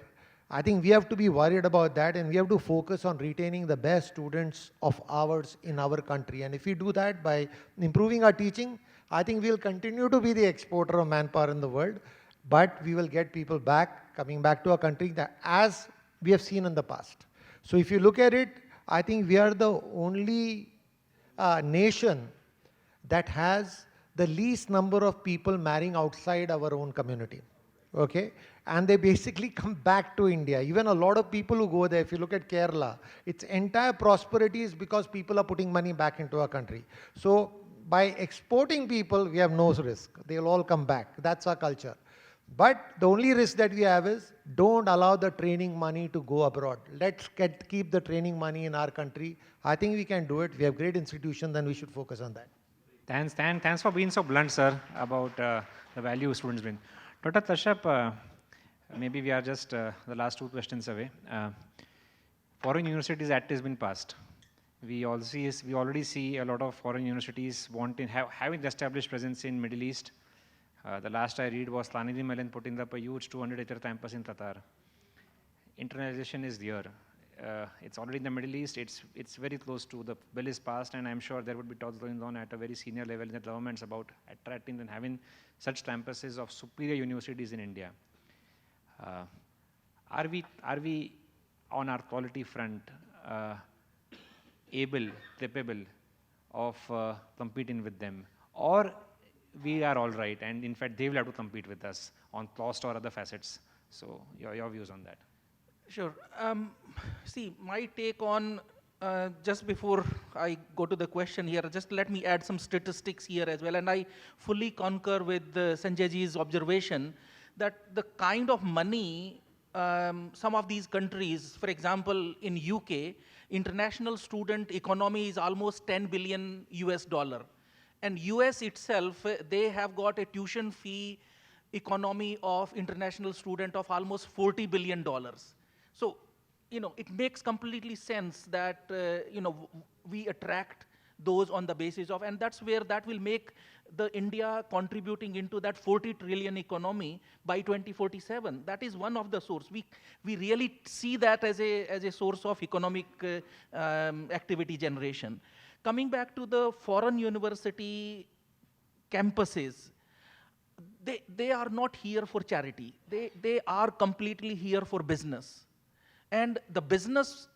I think we have to be worried about that, and we have to focus on retaining the best students of ours in our country. And if we do that by improving our teaching, I think we'll continue to be the exporter of manpower in the world, but we will get people back, coming back to our country, that as we have seen in the past. So if you look at it, I think we are the only nation that has the least number of people marrying outside our own community. Okay, and they basically come back to India. Even a lot of people who go there, if you look at Kerala, its entire prosperity is because people are putting money back into our country. So by exporting people, we have no risk. They'll all come back. That's our culture. But the only risk that we have is don't allow the training money to go abroad. Let's keep the training money in our country. I think we can do it. We have great institutions, then we should focus on that. Thanks for being so blunt, sir, about the value students bring. Dr. Tashraf, maybe we are just the last two questions away. Foreign Universities Act has been passed. We already see a lot of foreign universities having established presence in Middle East. The last I read was Tlanidi Mellon putting up a huge 200-acre campus in Qatar. Internationalization is there. It's already in the Middle East. It's very close to the bill is passed, and I'm sure there would be talks going on at a very senior level in the governments about attracting and having such campuses of superior universities in India. Are we on our quality front capable of competing with them, or we are all right, and in fact they will have to compete with us on cost or other facets? So your views on that? Sure. See, my take on, just before I go to the question here, just let me add some statistics here as well. And I fully concur with Sanjay ji's observation that the kind of money some of these countries, for example, in UK, international student economy is almost 10 billion US dollar. And US itself, they have got a tuition fee economy of international student of almost $40 billion. So, it makes completely sense that, we attract those on the basis of, and that's where that will make the India contributing into that 40 trillion economy by 2047. That is one of the source. We really see that as a source of economic activity generation. Coming back to the foreign university campuses, they are not here for charity. They are completely here for business. And the business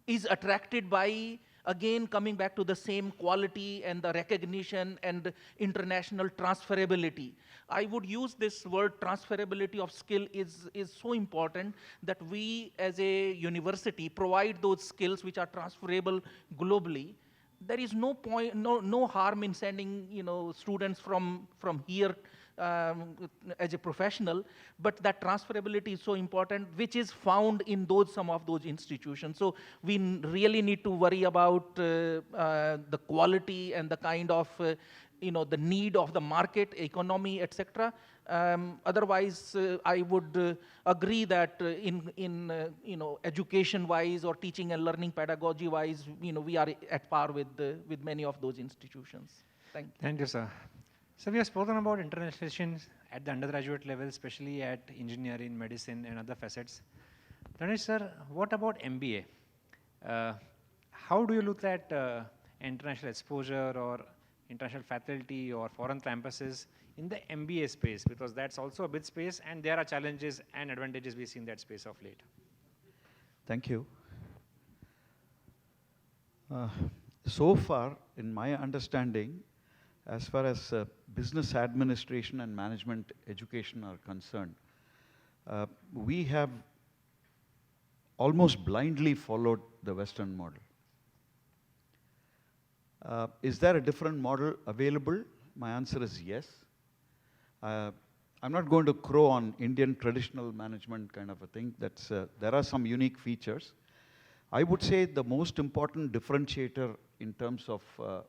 is attracted by, again, coming back to the same quality and the recognition and international transferability. I would use this word transferability of skill is so important that we as a university provide those skills which are transferable globally. There is no point, no harm in sending students from here as a professional, but that transferability is so important, which is found in some of those institutions. So we really need to worry about the quality and the kind of the need of the market, economy, etc. Otherwise, I would agree that in education-wise or teaching and learning pedagogy-wise, we are at par with many of those institutions. Thank you. Thank you, sir. So we have spoken about internationalization at the undergraduate level, especially at engineering, medicine, and other facets. Ramesh sir, what about MBA? How do you look at international exposure or international faculty or foreign campuses in the MBA space? Because that's also a big space, and there are challenges and advantages we see in that space of late. Thank you. So far, in my understanding, as far as business administration and management education are concerned, we have almost blindly followed the Western model. Is there a different model available? My answer is yes. I'm not going to crow on Indian traditional management kind of a thing. There are some unique features. I would say the most important differentiator in terms of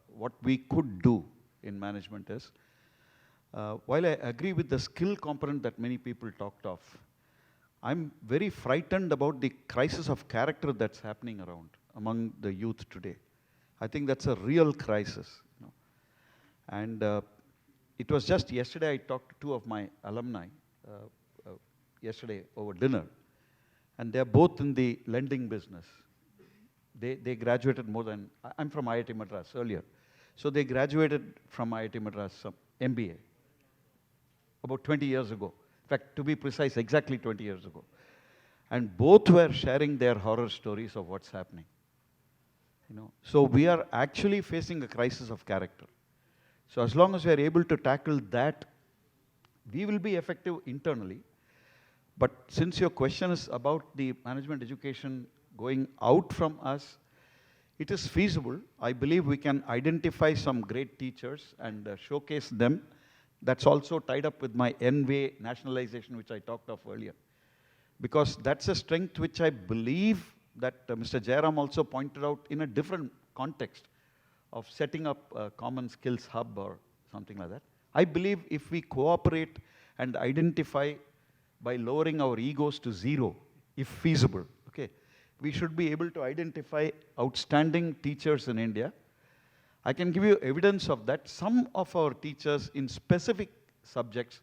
what we could do in management is, while I agree with the skill component that many people talked of, I'm very frightened about the crisis of character that's happening around among the youth today. I think that's a real crisis. And it was just yesterday I talked to two of my alumni, yesterday over dinner, and they're both in the lending business. They graduated I'm from IIT Madras earlier. So they graduated from IIT Madras, some MBA, about 20 years ago. In fact, to be precise, exactly 20 years ago. And both were sharing their horror stories of what's happening. So we are actually facing a crisis of character. So as long as we are able to tackle that, we will be effective internally. But since your question is about the management education going out from us, it is feasible. I believe we can identify some great teachers and showcase them. That's also tied up with my N-way nationalization, which I talked of earlier. Because that's a strength which I believe that Mr. Jairam also pointed out in a different context of setting up a common skills hub or something like that. I believe if we cooperate and identify by lowering our egos to zero, if feasible, okay, we should be able to identify outstanding teachers in India. I can give you evidence of that. Some of our teachers in specific subjects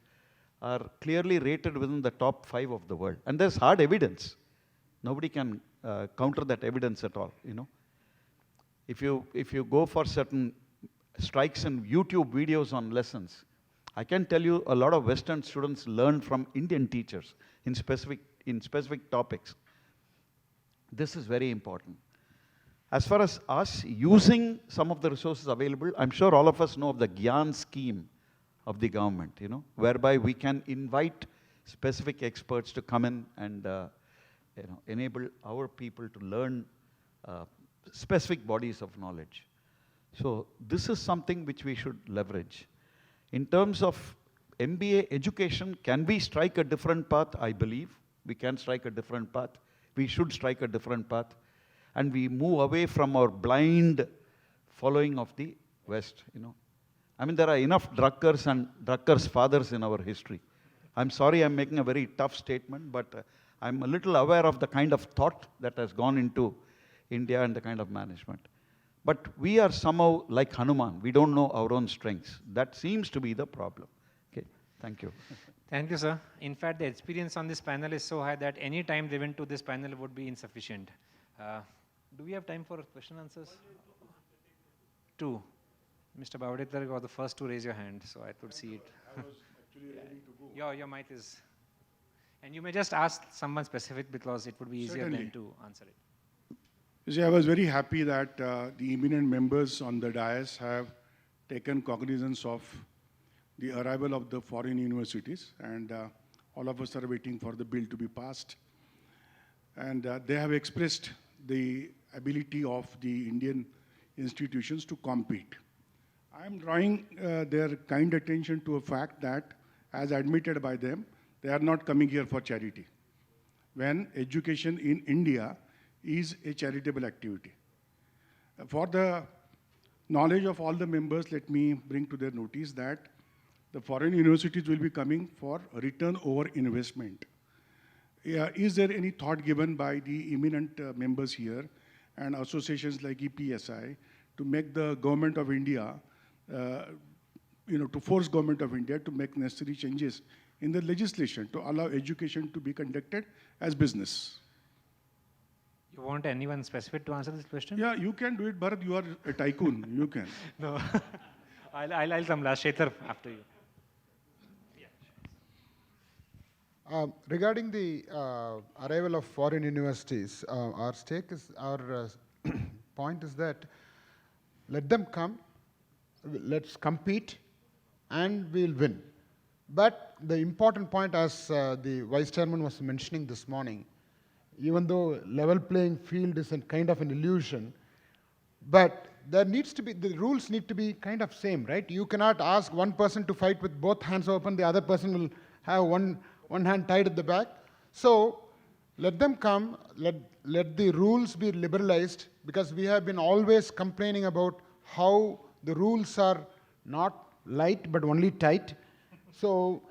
are clearly rated within the top 5 of the world. And there's hard evidence. Nobody can counter that evidence at all, If you go for certain strikes and YouTube videos on lessons, I can tell you a lot of Western students learn from Indian teachers in specific topics. This is very important. As far as us using some of the resources available, I'm sure all of us know of the Gyan scheme of the government, whereby we can invite specific experts to come in and enable our people to learn specific bodies of knowledge. So this is something which we should leverage. In terms of MBA education, can we strike a different path? I believe. We can strike a different path. We should strike a different path. And we move away from our blind following of the West, I mean, there are enough drunkers and drunkers' fathers in our history. I'm sorry I'm making a very tough statement, but I'm a little aware of the kind of thought that has gone into India and the kind of management. But we are somehow like Hanuman. We don't know our own strengths. That seems to be the problem. Okay, thank you. Thank you, sir. In fact, the experience on this panel is so high that any time they went to this panel would be insufficient. Do we have time for question answers? Two. Mr. Bhavadekar was the first to raise your hand, so I could see it. I was actually ready to go. Your mic is... And you may just ask someone specific because it would be easier then to answer it. You see, I was very happy that the eminent members on the dais have taken cognizance of the arrival of the foreign universities, and all of us are waiting for the bill to be passed. And they have expressed the ability of the Indian institutions to compete. I am drawing their kind attention to a fact that, as admitted by them, they are not coming here for charity, when education in India is a charitable activity. For the knowledge of all the members, let me bring to their notice that the foreign universities will be coming for return over investment. Is there any thought given by the eminent members here and associations like EPSI to make the government of India, to force government of India to make necessary changes in the legislation to allow education to be conducted as business? You want anyone specific to answer this question? Yeah, you can do it, Bharat. You are a tycoon. You can. No. I'll come last. Shekhar, after you. Regarding the arrival of foreign universities, our point is that let them come, let's compete, and we'll win. But the important point, as the Vice Chairman was mentioning this morning, even though level playing field is a kind of an illusion, but there needs to be, the rules need to be kind of same, right? You cannot ask one person to fight with both hands open, the other person will have one hand tied at the back. So let them come, let the rules be liberalized, because we have been always complaining about how the rules are not light but only tight. So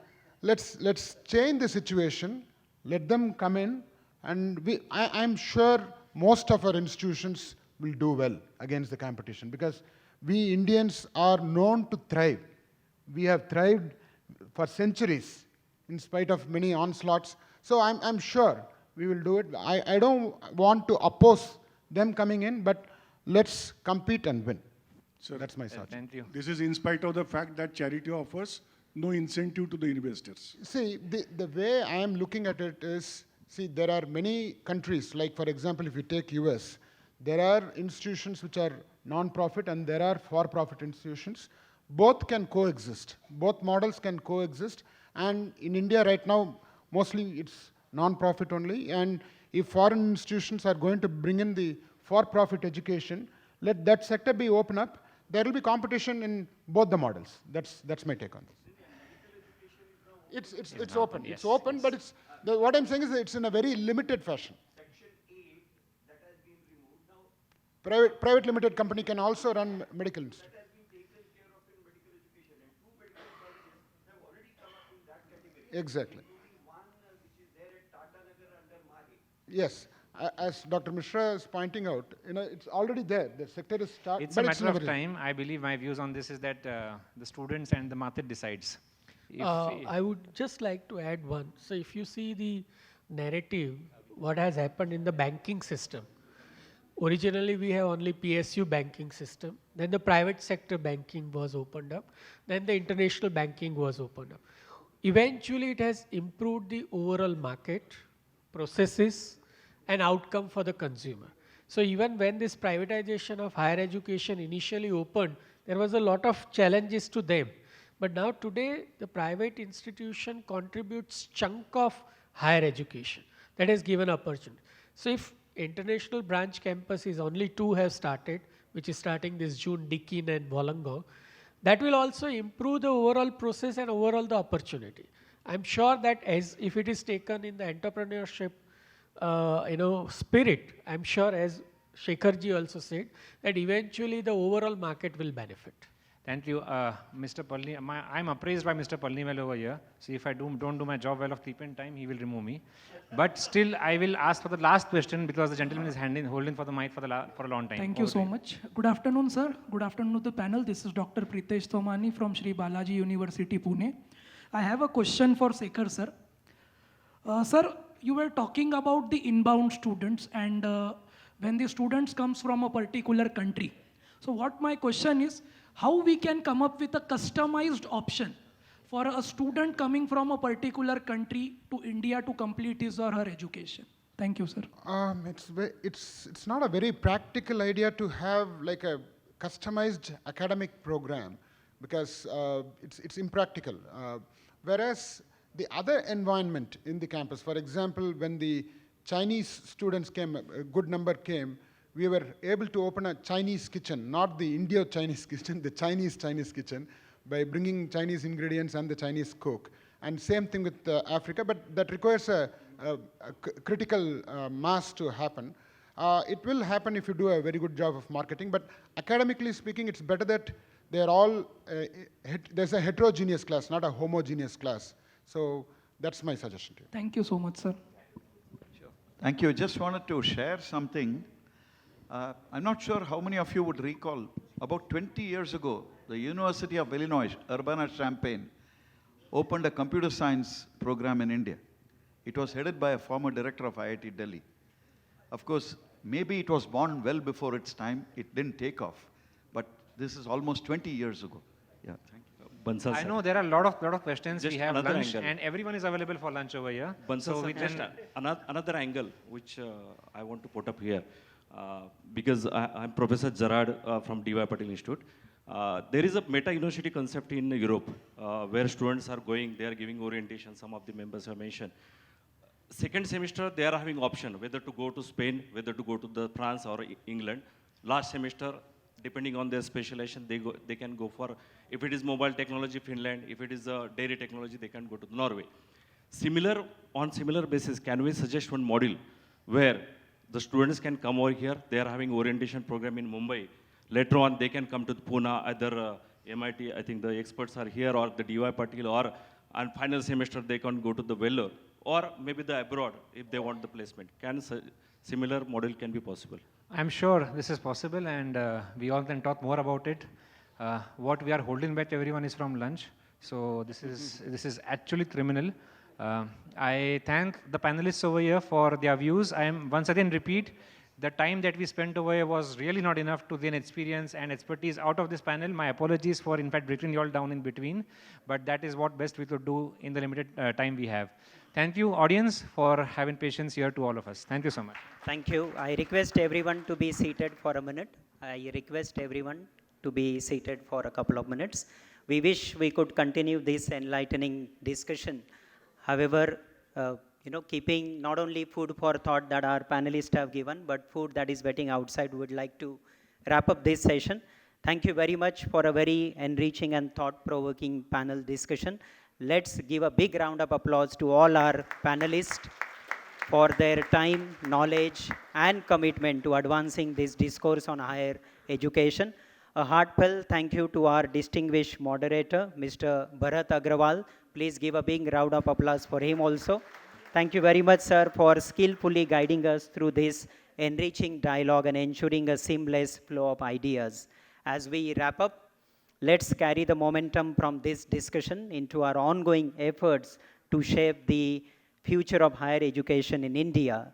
let's change the situation, let them come in, and I'm sure most of our institutions will do well against the competition, because we Indians are known to thrive. We have thrived for centuries in spite of many onslaughts. So I'm sure we will do it. I don't want to oppose them coming in, but let's compete and win. So that's my thought. Thank you. This is in spite of the fact that charity offers no incentive to the investors. See, the way I am looking at it is, see, there are many countries, like for example, if you take US, there are institutions which are non-profit and there are for-profit institutions. Both can coexist. Both models can coexist. And in India right now, mostly it's non-profit only. And if foreign institutions are going to bring in the for-profit education, let that sector be open up. There will be competition in both the models. That's my take on this. It's open. Yes, it's open, yes. but what I'm saying is that it's in a very limited fashion. Section 8 that has been removed now. Private limited company can also run medical institute. That has been taken care of in medical education, and 2 medical colleges have already come up in that category. Exactly. Including one which is there at Tata Nagar under Mahi. Yes. As Dr. Mishra is pointing out, it's already there. The sector is started. It's a matter of time. I believe my views on this is that the students and the market decides. I would just like to add one. So if you see the narrative, what has happened in the banking system. Originally, we have only PSU banking system. Then the private sector banking was opened up. Then the international banking was opened up. Eventually, it has improved the overall market, processes, and outcome for the consumer. So even when this privatization of higher education initially opened, there was a lot of challenges to them. But now today, the private institution contributes chunk of higher education. That has given opportunity. So if international branch campuses, only 2 have started, which is starting this June, Deakin and Wollongong, that will also improve the overall process and overall the opportunity. I'm sure that as if it is taken in the entrepreneurship, spirit, I'm sure as Shekharji also said, that eventually the overall market will benefit. Thank you, Mr. Palni. I'm appraised by Mr. Palni over here. So if I don't do my job well of 3 pen time, he will remove me. But still, I will ask for the last question because the gentleman is holding for the mic for a long time. Thank you so much. Good afternoon, sir. Good afternoon to the panel. This is Dr. Pritesh Thomani from Sri Balaji University, Pune. I have a question for Sekar, sir. Sir, you were talking about the inbound students and when the students comes from a particular country. So what my question is, how we can come up with a customized option for a student coming from a particular country to India to complete his or her education? Thank you, sir. It's not a very practical idea to have like a customized academic program because it's impractical. Whereas the other environment in the campus, for example, when the Chinese students came, a good number came, we were able to open a Chinese kitchen, not the Indio-Chinese kitchen, the Chinese kitchen, by bringing Chinese ingredients and the Chinese cook. And same thing with Africa, but that requires a critical mass to happen. It will happen if you do a very good job of marketing, but academically speaking, it's better that they're all, there's a heterogeneous class, not a homogeneous class. So that's my suggestion to you. Thank you so much, sir. Sure. Thank you. Just wanted to share something. I'm not sure how many of you would recall, about 20 years ago, the University of Illinois, Urbana-Champaign, opened a computer science program in India. It was headed by a former director of IIT Delhi. Of course, maybe it was born well before its time. It didn't take off. But this is almost 20 years ago. Yeah, thank you. Bansal, I know there are a lot of questions. Just we have lunch angle. And everyone is available for lunch over here. Bansal, so we just another angle which I want to put up here. Because I'm Professor Gerard from D.Y. Patil Institute. There is a meta-university concept in Europe where students are going, they are giving orientation, some of the members have mentioned. Second semester, they are having option whether to go to Spain, whether to go to France or England. Last semester, depending on their specialization, they can go for, if it is mobile technology, Finland, if it is dairy technology, they can go to Norway. On similar basis, can we suggest one module where the students can come over here, they are having orientation program in Mumbai. Later on, they can come to Pune, either MIT, I think the experts are here, or the D.Y. Patil, or on final semester, they can go to the Vellore, or maybe the abroad, if they want the placement. Similar model can be possible? I'm sure this is possible, and we all can talk more about it. What we are holding back everyone is from lunch. So this is actually criminal. I thank the panelists over here for their views. I am once again repeat, the time that we spent over here was really not enough to gain experience and expertise out of this panel. My apologies for in fact breaking you all down in between, but that is what best we could do in the limited time we have. Thank you, audience, for having patience here to all of us. Thank you so much. Thank you. I request everyone to be seated for a minute. I request everyone to be seated for a couple of minutes. We wish we could continue this enlightening discussion. However, keeping not only food for thought that our panelists have given, but food that is waiting outside, we would like to wrap up this session. Thank you very much for a very enriching and thought-provoking panel discussion. Let's give a big round of applause to all our panelists for their time, knowledge, and commitment to advancing this discourse on higher education. A heartfelt thank you to our distinguished moderator, Mr. Bharat Agrawal. Please give a big round of applause for him also. Thank you very much, sir, for skillfully guiding us through this enriching dialogue and ensuring a seamless flow of ideas. As we wrap up, let's carry the momentum from this discussion into our ongoing efforts to shape the future of higher education in India.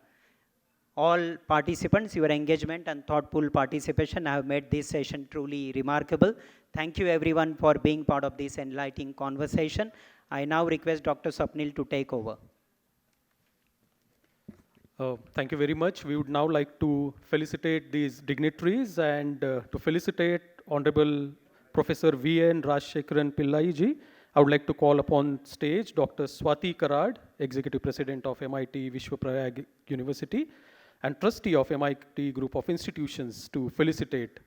All participants, your engagement and thoughtful participation have made this session truly remarkable. Thank you everyone for being part of this enlightening conversation. I now request Dr. Swapnil to take over. Thank you very much. We would now like to felicitate these dignitaries and to felicitate Honorable Professor V.N. Rajshekaran Pillai ji. I would like to call upon stage Dr. Swati Karad, Executive President of MIT Vishwaprayag University and Trustee of MIT Group of Institutions, to felicitate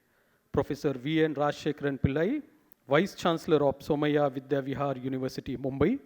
Professor V.N. Rajshekaran Pillai, Vice Chancellor of Somaiya Vidya Vihar University, Mumbai.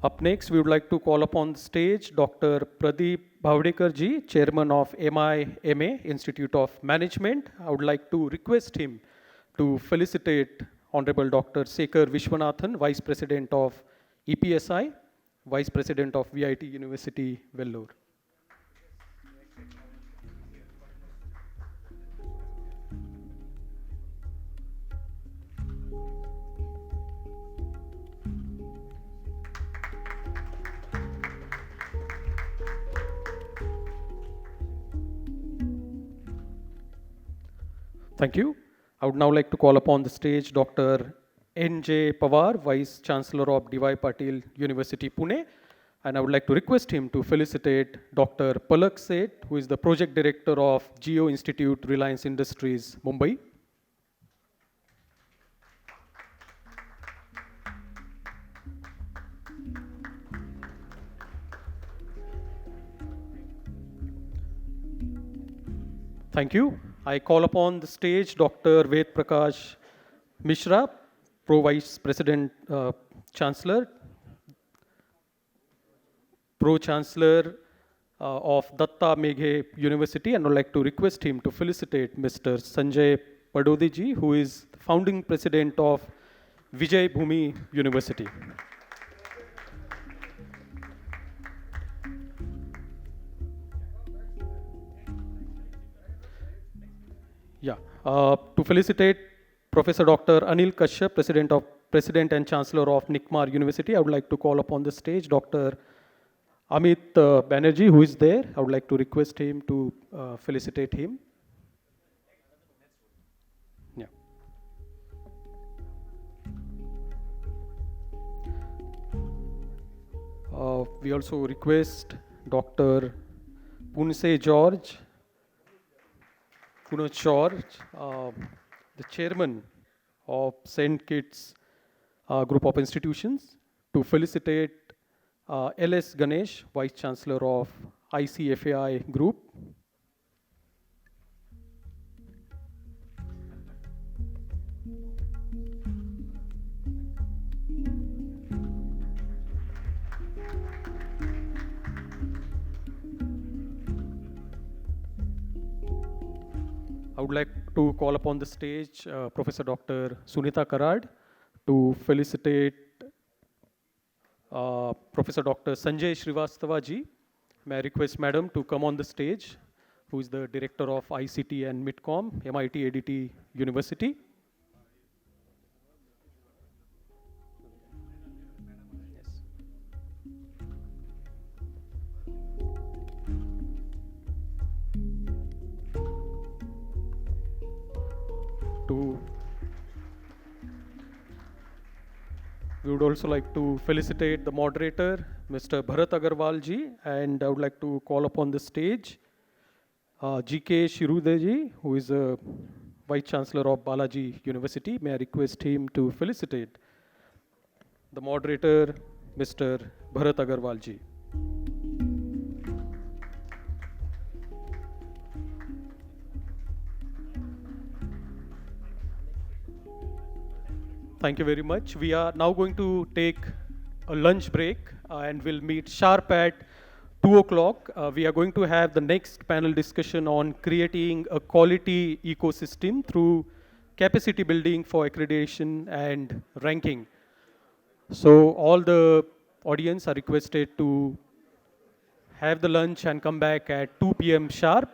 Up next, we would like to call upon the stage Dr. Pradeep Bhavdekar ji, Chairman of MIMA, Institute of Management. I would like to request him to felicitate Honorable Dr. Sekar Viswanathan, Vice President of EPSI, Vice President of VIT University, Vellore. Thank you. I would now like to call upon the stage Dr. N.J. Pawar, Vice Chancellor of D.Y. Patil University, Pune. And I would like to request him to felicitate Dr. Palak Seth, who is the Project Director of Geo Institute, Reliance Industries, Mumbai. Thank you. I call upon the stage Dr. Ved Prakash Mishra, Pro Vice President Chancellor, Pro Chancellor of Datta Meghe University, and I would like to request him to felicitate Mr. Sanjay Padodi ji, who is the founding president of Vijay Bhumi University. Yeah, to felicitate Professor Dr. Anil Kashyap, President and Chancellor of Nikmar University, I would like to call upon the stage Dr. Amit Banerjee, who is there. I would like to request him to felicitate him. Yeah. We also request Dr. Punse George, the chairman of St. Kitts group of institutions, to felicitate L.S. Ganesh, Vice Chancellor of ICFAI group. I would like to call upon the stage Professor Dr. Sunita Karad to felicitate Professor Dr. Sanjay Srivastava ji. May I request Madam to come on the stage, who is the Director of ICT and Midcom, MIT ADT University. We would also like to felicitate the moderator, Mr. Bharat Agarwal ji, and I would like to call upon the stage G.K. Shirude ji, who is a Vice Chancellor of Balaji University. May I request him to felicitate the moderator, Mr. Bharat Agarwal ji. Thank you very much. We are now going to take a lunch break and we'll meet sharp at 2 o'clock. We are going to have the next panel discussion on creating a quality ecosystem through capacity building for accreditation and ranking. So all the audience are requested to have the lunch and come back at 2 p.m. sharp.